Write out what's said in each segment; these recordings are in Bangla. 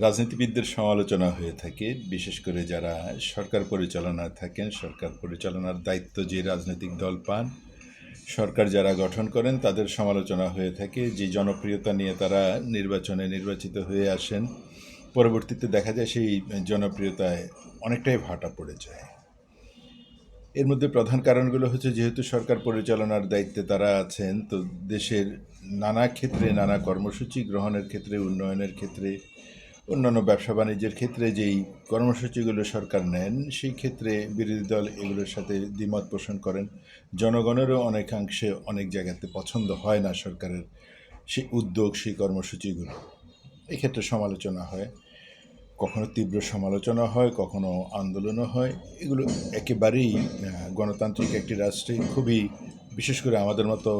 রাজনীতিবিদদের সমালোচনা হয়ে থাকে, বিশেষ করে যারা সরকার পরিচালনায় থাকেন, সরকার পরিচালনার দায়িত্ব যে রাজনৈতিক দল পান, সরকার যারা গঠন করেন তাদের সমালোচনা হয়ে থাকে। যে জনপ্রিয়তা নিয়ে তারা নির্বাচনে নির্বাচিত হয়ে আসেন, পরবর্তীতে দেখা যায় সেই জনপ্রিয়তায় অনেকটাই ভাটা পড়ে যায়। এর মধ্যে প্রধান কারণগুলো হচ্ছে, যেহেতু সরকার পরিচালনার দায়িত্বে তারা আছেন, তো দেশের নানা ক্ষেত্রে, নানা কর্মসূচি গ্রহণের ক্ষেত্রে, উন্নয়নের ক্ষেত্রে, অন্যান্য ব্যবসা বাণিজ্যের ক্ষেত্রে যেই কর্মসূচিগুলো সরকার নেন, সেই ক্ষেত্রে বিরোধী দল এগুলোর সাথে দ্বিমত পোষণ করেন। জনগণেরও অনেকাংশে অনেক জায়গাতে পছন্দ হয় না সরকারের সেই উদ্যোগ, সেই কর্মসূচিগুলো। এক্ষেত্রে সমালোচনা হয়, কখনো তীব্র সমালোচনা হয়, কখনো আন্দোলনও হয়। এগুলো একেবারেই গণতান্ত্রিক একটি রাষ্ট্রে খুবই, বিশেষ করে আমাদের মতো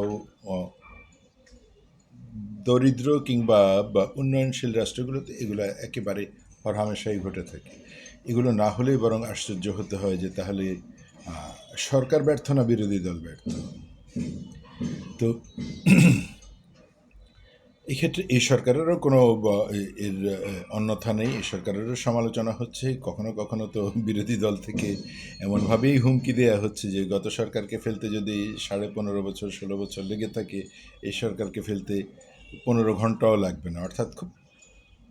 দরিদ্র কিংবা বা উন্নয়নশীল রাষ্ট্রগুলোতে এগুলো একেবারে হরহামেশাই ঘটে থাকে। এগুলো না হলেই বরং আশ্চর্য হতে হয় যে তাহলে সরকার ব্যর্থ না বিরোধী দল ব্যর্থ। তো এক্ষেত্রে এই সরকারেরও কোনো এর অন্যথা নেই। এই সরকারেরও সমালোচনা হচ্ছে। কখনো কখনো তো বিরোধী দল থেকে এমনভাবেই হুমকি দেওয়া হচ্ছে যে গত সরকারকে ফেলতে যদি 15.5 বছর 16 বছর লেগে থাকে, এই সরকারকে ফেলতে 15 ঘন্টাও লাগবে না। অর্থাৎ খুব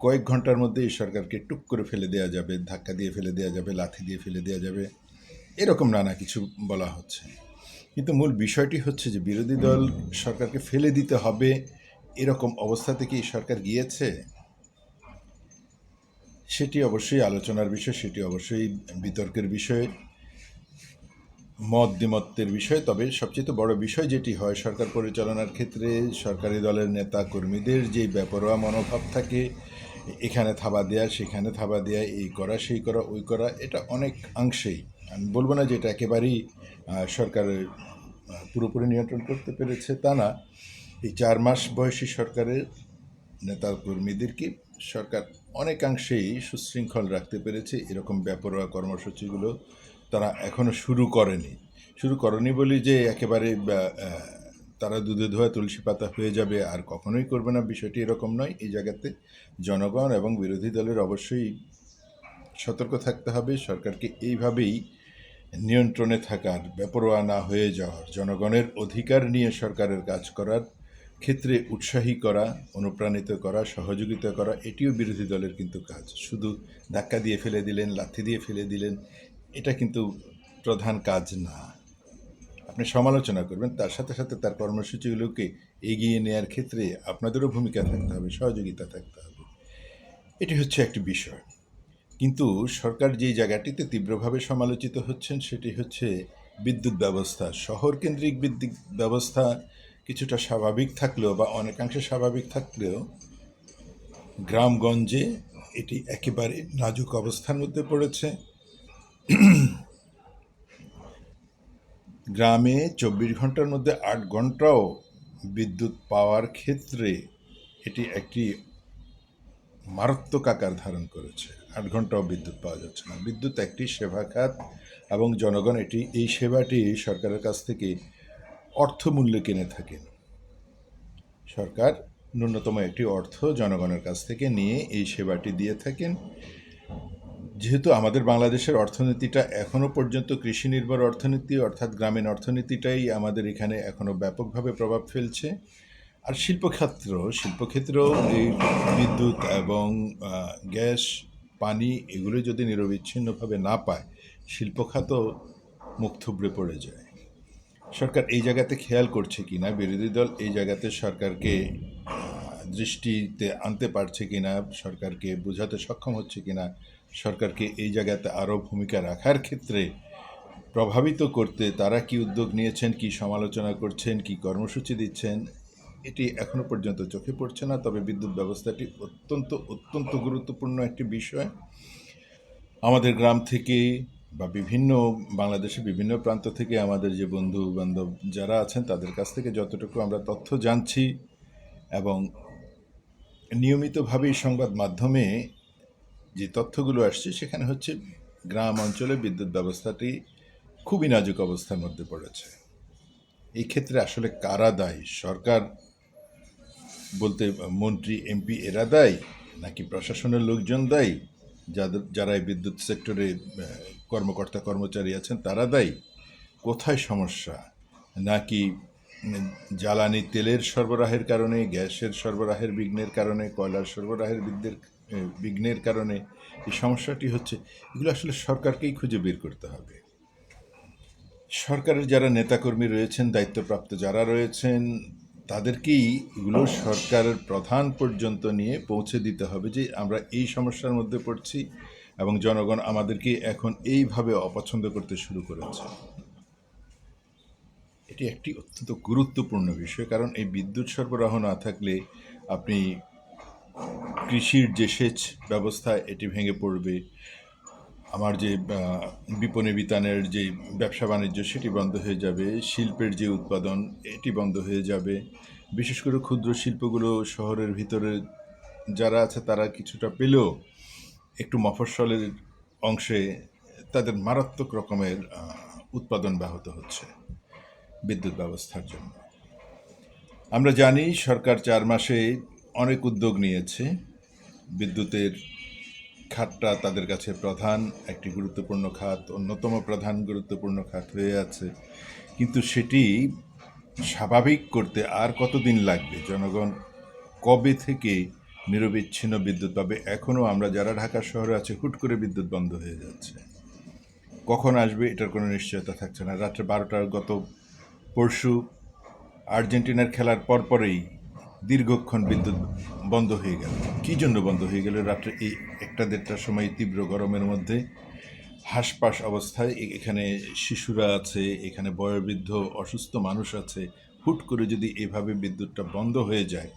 কয়েক ঘন্টার মধ্যে এই সরকারকে টুক করে ফেলে দেওয়া যাবে, ধাক্কা দিয়ে ফেলে দেওয়া যাবে, লাথি দিয়ে ফেলে দেওয়া যাবে, এরকম নানা কিছু বলা হচ্ছে। কিন্তু মূল বিষয়টি হচ্ছে যে বিরোধী দল সরকারকে ফেলে দিতে হবে এরকম অবস্থা থেকে এই সরকার গিয়েছে, সেটি অবশ্যই আলোচনার বিষয়, সেটি অবশ্যই বিতর্কের বিষয়, মত দ্বিমতের বিষয়। তবে সবচেয়ে বড় বিষয় যেটি হয় সরকার পরিচালনার ক্ষেত্রে, সরকারি দলের নেতা কর্মীদের যে বেপরোয়া মনোভাব থাকে, এখানে থাবা দেয়া, সেখানে থাবা দেয়া, এই করা, সেই করা, ওই করা, এটা অনেক অংশেই, আমি বলবো না যে এটা একেবারেই সরকার পুরোপুরি নিয়ন্ত্রণ করতে পেরেছে, তা না। এই 4 মাস বয়সী সরকারের নেতা কর্মীদেরকে সরকার অনেকাংশেই সুশৃঙ্খল রাখতে পেরেছে। এরকম বেপরোয়া কর্মসূচিগুলো তারা এখনও শুরু করেনি বলি যে একেবারে তারা দুধে ধোয়া তুলসী পাতা হয়ে যাবে আর কখনোই করবে না, বিষয়টি এরকম নয়। এই জায়গাতে জনগণ এবং বিরোধী দলের অবশ্যই সতর্ক থাকতে হবে। সরকারকে এইভাবেই নিয়ন্ত্রণে থাকার, বেপরোয়া না হয়ে যাওয়ার, জনগণের অধিকার নিয়ে সরকারের কাজ করার ক্ষেত্রে উৎসাহী করা, অনুপ্রাণিত করা, সহযোগিতা করা, এটিও বিরোধী দলের কিন্তু কাজ। শুধু ধাক্কা দিয়ে ফেলে দিলেন, লাথি দিয়ে ফেলে দিলেন, এটা কিন্তু প্রধান কাজ না। আপনি সমালোচনা করবেন, তার সাথে সাথে তার কর্মসূচিগুলোকে এগিয়ে নেওয়ার ক্ষেত্রে আপনাদেরও ভূমিকা থাকতে হবে, সহযোগিতা থাকতে হবে। এটি হচ্ছে একটি বিষয়। কিন্তু সরকার যেই জায়গাটিতে তীব্রভাবে সমালোচিত হচ্ছেন সেটি হচ্ছে বিদ্যুৎ ব্যবস্থা। শহর কেন্দ্রিক বিদ্যুৎ ব্যবস্থা কিছুটা স্বাভাবিক থাকলেও বা অনেকাংশে স্বাভাবিক থাকলেও গ্রামগঞ্জে এটি একেবারে নাজুক অবস্থার মধ্যে পড়েছে। গ্রামে 24 ঘন্টার মধ্যে 8 ঘন্টাও বিদ্যুৎ পাওয়ার ক্ষেত্রে এটি একটি মারাত্মক আকার ধারণ করেছে। 8 ঘন্টাও বিদ্যুৎ পাওয়া যাচ্ছে না। বিদ্যুৎ একটি সেবা খাত এবং জনগণ এই সেবাটি সরকারের কাছ থেকে অর্থমূল্যে কিনে থাকেন। সরকার ন্যূনতম একটি অর্থ জনগণের কাছ থেকে নিয়ে এই সেবাটি দিয়ে থাকেন। যেহেতু আমাদের বাংলাদেশের অর্থনীতিটা এখনও পর্যন্ত কৃষি নির্ভর অর্থনীতি, অর্থাৎ গ্রামীণ অর্থনীতিটাই আমাদের এখানে এখনও ব্যাপকভাবে প্রভাব ফেলছে। আর শিল্পক্ষেত্র এই বিদ্যুৎ এবং গ্যাস, পানি এগুলো যদি নিরবিচ্ছিন্নভাবে না পায়, শিল্পখাতও মুখ থুবড়ে পড়ে যায়। সরকার এই জায়গাতে খেয়াল করছে কি না, বিরোধী দল এই জায়গাতে সরকারকে দৃষ্টিতে আনতে পারছে কি না, সরকারকে বোঝাতে সক্ষম হচ্ছে কি না, সরকারকে এই জায়গাতে আরও ভূমিকা রাখার ক্ষেত্রে প্রভাবিত করতে তারা কি উদ্যোগ নিয়েছেন, কি সমালোচনা করছেন, কি কর্মসূচি দিচ্ছেন, এটি এখনও পর্যন্ত চোখে পড়ছে না। তবে বিদ্যুৎ ব্যবস্থাটি অত্যন্ত অত্যন্ত গুরুত্বপূর্ণ একটি বিষয়। আমাদের গ্রাম থেকে বা বাংলাদেশের বিভিন্ন প্রান্ত থেকে আমাদের যে বন্ধু বান্ধব যারা আছেন তাদের কাছ থেকে যতটুকু আমরা তথ্য জানছি এবং নিয়মিতভাবেই সংবাদ মাধ্যমে যে তথ্যগুলো আসছে, সেখানে হচ্ছে গ্রাম অঞ্চলে বিদ্যুৎ ব্যবস্থাটি খুবই নাজুক অবস্থার মধ্যে পড়েছে। এই ক্ষেত্রে আসলে কারা দায়ী? সরকার বলতে মন্ত্রী, এমপি এরা দায়ী, নাকি প্রশাসনের লোকজন দায়ী, যারা এই বিদ্যুৎ সেক্টরে কর্মকর্তা কর্মচারী আছেন তারা দায়ী? কোথায় সমস্যা? নাকি জ্বালানি তেলের সরবরাহের কারণে, গ্যাসের সরবরাহের বিঘ্নের কারণে, কয়লার সরবরাহের বিঘ্নের কারণে এই সমস্যাটি হচ্ছে? এগুলো আসলে সরকারকেই খুঁজে বের করতে হবে। সরকারের যারা নেতাকর্মী রয়েছেন, দায়িত্বপ্রাপ্ত যারা রয়েছেন, তাদেরকেই এগুলো সরকারের প্রধান পর্যন্ত নিয়ে পৌঁছে দিতে হবে যে আমরা এই সমস্যার মধ্যে পড়ছি এবং জনগণ আমাদেরকে এখন এইভাবে অপছন্দ করতে শুরু করেছে। এটি একটি অত্যন্ত গুরুত্বপূর্ণ বিষয়, কারণ এই বিদ্যুৎ সরবরাহ না থাকলে আপনি কৃষির যে সেচ ব্যবস্থা এটি ভেঙে পড়বে, আমার যে বিপণী বিতানের যে ব্যবসা বাণিজ্য সেটি বন্ধ হয়ে যাবে, শিল্পের যে উৎপাদন এটি বন্ধ হয়ে যাবে। বিশেষ করে ক্ষুদ্র শিল্পগুলো শহরের ভিতরে যারা আছে তারা কিছুটা পেলেও একটু মফস্বলের অংশে তাদের মারাত্মক রকমের উৎপাদন ব্যাহত হচ্ছে বিদ্যুৎ ব্যবস্থার জন্য। আমরা জানি সরকার 4 মাসে অনেক উদ্যোগ নিয়েছে। বিদ্যুতের খাতটা তাদের কাছে প্রধান একটি গুরুত্বপূর্ণ খাত, অন্যতম প্রধান গুরুত্বপূর্ণ খাত হয়ে আছে, কিন্তু সেটি স্বাভাবিক করতে আর কতদিন লাগবে? জনগণ কবে থেকে নিরবিচ্ছিন্ন বিদ্যুৎ পাবে? এখনও আমরা যারা ঢাকা শহরে আছে হুট করে বিদ্যুৎ বন্ধ হয়ে যাচ্ছে। কখন আসবে এটার কোনো নিশ্চয়তা থাকছে না। রাত্রে 12টার পরশু আর্জেন্টিনার খেলার পরপরেই দীর্ঘক্ষণ বিদ্যুৎ বন্ধ হয়ে গেল। কী জন্য বন্ধ হয়ে গেল? রাত্রে এই 1-1:30টার সময় তীব্র গরমের মধ্যে হাঁসপাস অবস্থায় এখানে শিশুরা আছে, এখানে বয়োবৃদ্ধ অসুস্থ মানুষ আছে, হুট করে যদি এভাবে বিদ্যুৎটা বন্ধ হয়ে যায়,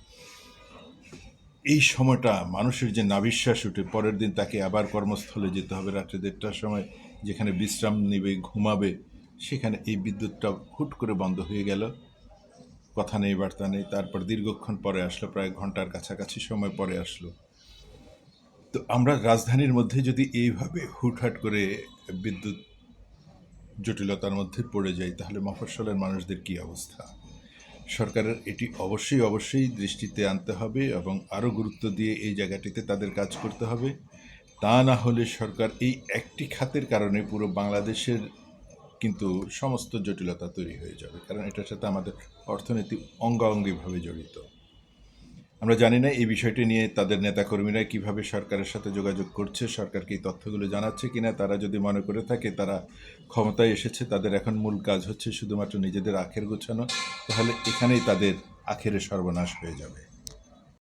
এই সময়টা মানুষের যে নাভিশ্বাস উঠে, পরের দিন তাকে আবার কর্মস্থলে যেতে হবে রাত্রে 1:30টার সময়, যেখানে বিশ্রাম নেবে, ঘুমাবে, সেখানে এই বিদ্যুৎটা হুট করে বন্ধ হয়ে গেল, কথা নেই বার্তা নেই। তারপর দীর্ঘক্ষণ পরে আসলো, প্রায় ঘন্টার কাছাকাছি সময় পরে আসলো। তো আমরা রাজধানীর মধ্যে যদি এইভাবে হুটহাট করে বিদ্যুৎ জটিলতার মধ্যে পড়ে যাই, তাহলে মফস্বলের মানুষদের কী অবস্থা? সরকারের এটি অবশ্যই দৃষ্টিতে আনতে হবে এবং আরও গুরুত্ব দিয়ে এই জায়গাটিতে তাদের কাজ করতে হবে। তা না হলে সরকার এই একটি খাতের কারণে পুরো বাংলাদেশের কিন্তু সমস্ত জটিলতা তৈরি হয়ে যাবে, কারণ এটার সাথে আমাদের অর্থনীতি অঙ্গাঙ্গিভাবে জড়িত। আমরা জানি না এই বিষয়টি নিয়ে তাদের নেতাকর্মীরা কিভাবে সরকারের সাথে যোগাযোগ করছে, সরকারকে এই তথ্যগুলো জানাচ্ছে কিনা। তারা যদি মনে করে থাকে তারা ক্ষমতায় এসেছে, তাদের এখন মূল কাজ হচ্ছে শুধুমাত্র নিজেদের আখের গোছানো, তাহলে এখানেই তাদের আখেরে সর্বনাশ হয়ে যাবে।